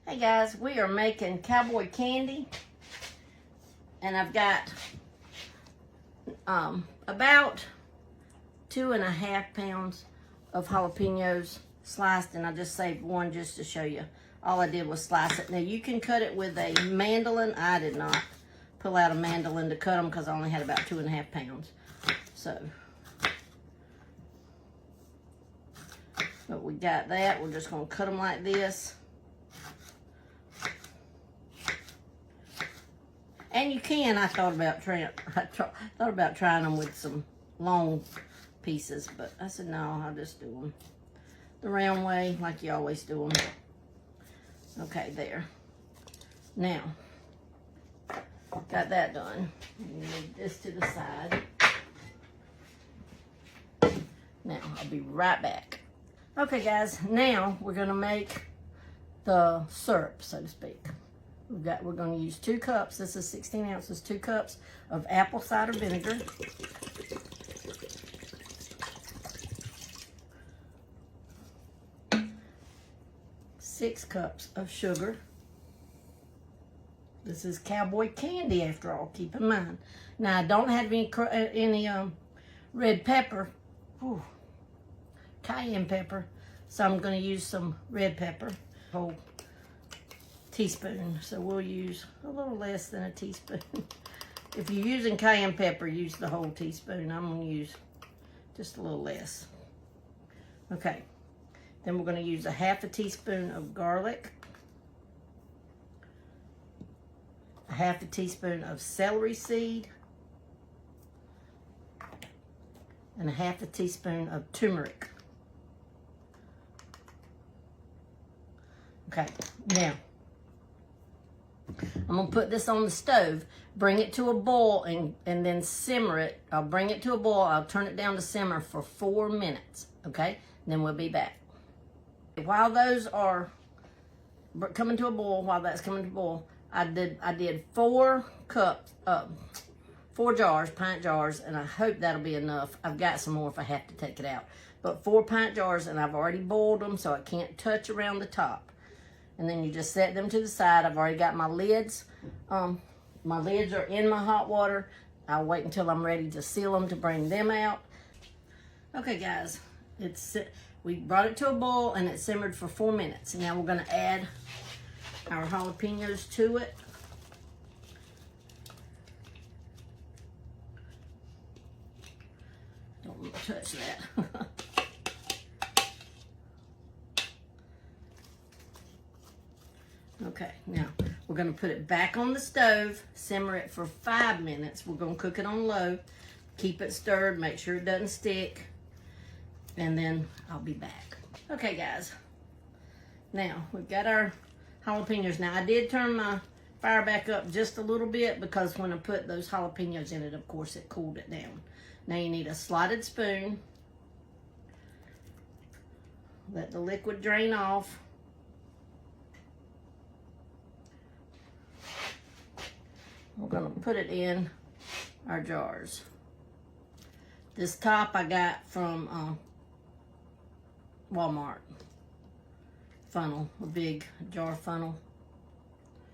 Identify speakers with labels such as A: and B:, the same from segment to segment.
A: Hey guys, we are making cowboy candy, and I've got about 2.5 pounds of jalapenos sliced, and I just saved one just to show you. All I did was slice it. Now you can cut it with a mandolin. I did not pull out a mandolin to cut them because I only had about 2.5 pounds. So, but we got that. We're just gonna cut them like this. And you can, I thought about trying them with some long pieces, but I said, no, I'll just do them the round way, like you always do them. Okay, there. Now, got that done. Move this to the side. Now, I'll be right back. Okay, guys, now we're gonna make the syrup, so to speak. We're going to use 2 cups. This is 16 ounces, 2 cups of apple cider vinegar. Six cups of sugar. This is Cowboy Candy, after all, keep in mind. Now, I don't have any red pepper, cayenne pepper, so I'm going to use some red pepper. Whole teaspoon, so we'll use a little less than a teaspoon. If you're using cayenne pepper, use the whole teaspoon. I'm going to use just a little less. Okay, then we're going to use 1/2 teaspoon of garlic, 1/2 teaspoon of celery seed, and 1/2 teaspoon of turmeric. Okay, now I'm going to put this on the stove, bring it to a boil, and then simmer it. I'll bring it to a boil. I'll turn it down to simmer for 4 minutes, okay? And then we'll be back. While those are coming to a boil, while that's coming to a boil, I did 4 jars, pint jars, and I hope that'll be enough. I've got some more if I have to take it out. But 4 pint jars, and I've already boiled them, so I can't touch around the top. And then you just set them to the side. I've already got my lids. My lids are in my hot water. I'll wait until I'm ready to seal them to bring them out. Okay, guys, we brought it to a boil and it simmered for 4 minutes. Now we're gonna add our jalapenos to it. Don't want to touch that. Okay, now we're going to put it back on the stove, simmer it for 5 minutes. We're going to cook it on low, keep it stirred, make sure it doesn't stick, and then I'll be back. Okay, guys, now we've got our jalapenos. Now, I did turn my fire back up just a little bit because when I put those jalapenos in it, of course, it cooled it down. Now you need a slotted spoon. Let the liquid drain off. We're going to put it in our jars. This top I got from Walmart. Funnel, a big jar funnel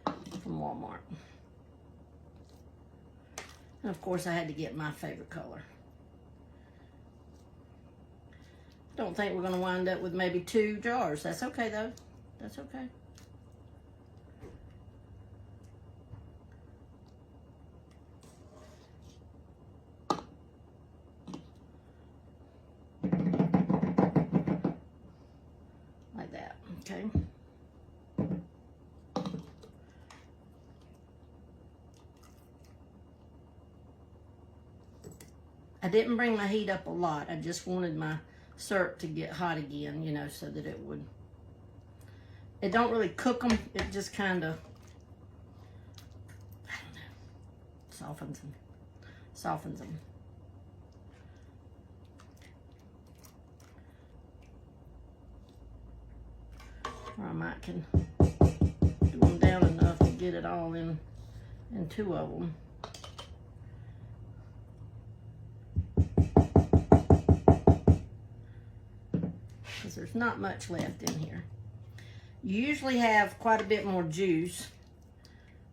A: from Walmart. And of course I had to get my favorite color. Don't think we're going to wind up with maybe 2 jars. That's okay though. That's okay. Okay. I didn't bring my heat up a lot. I just wanted my syrup to get hot again, you know, so that it would. It don't really cook them. It just kind of, I don't know, softens them. Or I might can do them down enough to get it all in 2 of them. Because there's not much left in here. You usually have quite a bit more juice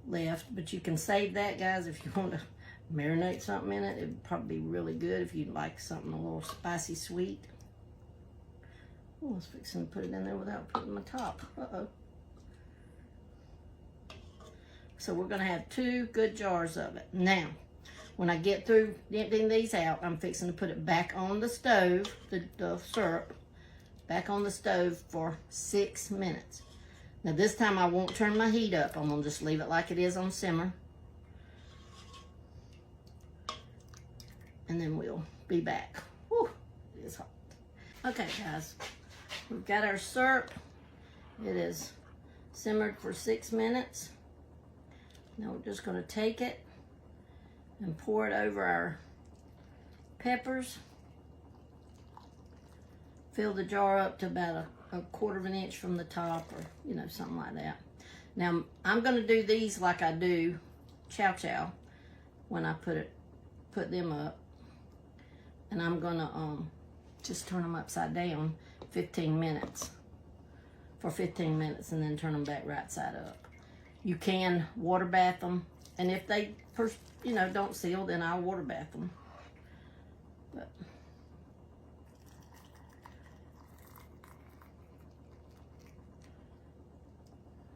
A: left, but you can save that, guys, if you want to marinate something in it. It would probably be really good if you'd like something a little spicy sweet. Oh, I was fixing to put it in there without putting my top. Uh-oh. So we're going to have 2 good jars of it. Now, when I get through emptying these out, I'm fixing to put it back on the stove, the syrup, back on the stove for 6 minutes. Now this time I won't turn my heat up. I'm going to just leave it like it is on simmer. And then we'll be back. Whew, it is hot. Okay, guys, we've got our syrup. It is simmered for 6 minutes. Now we're just going to take it and pour it over our peppers. Fill the jar up to about a 1/4 inch from the top, or you know, something like that. Now I'm going to do these like I do chow chow when I put them up, and I'm going to just turn them upside down 15 minutes for 15 minutes, and then turn them back right side up. You can water bath them, and if they first, you know, don't seal, then I'll water bath them. But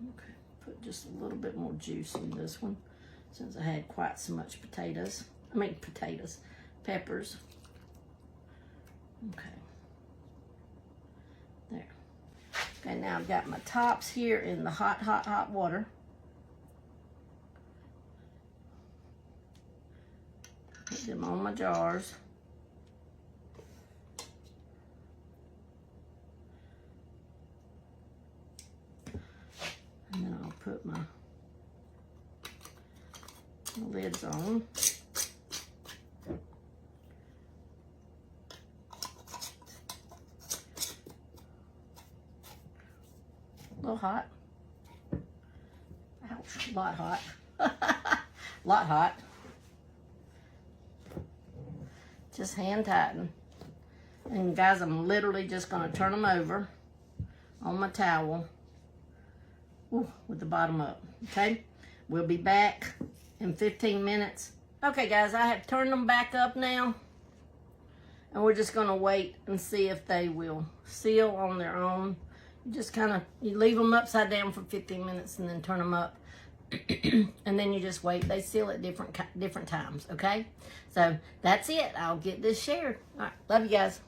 A: okay, put just a little bit more juice in this one since I had quite so much peppers. Okay. There. Okay, now I've got my tops here in the hot, hot, hot water. Put them on my jars. And then I'll put my lids on. A little hot. Ouch, a lot hot. Lot hot. Just hand tighten. And guys, I'm literally just going to turn them over on my towel. Ooh, with the bottom up. Okay, we'll be back in 15 minutes. Okay, guys, I have turned them back up now. And we're just going to wait and see if they will seal on their own. You just kind of, you leave them upside down for 15 minutes and then turn them up. And then you just wait. They seal at different times, okay? So that's it. I'll get this shared. All right, love you guys.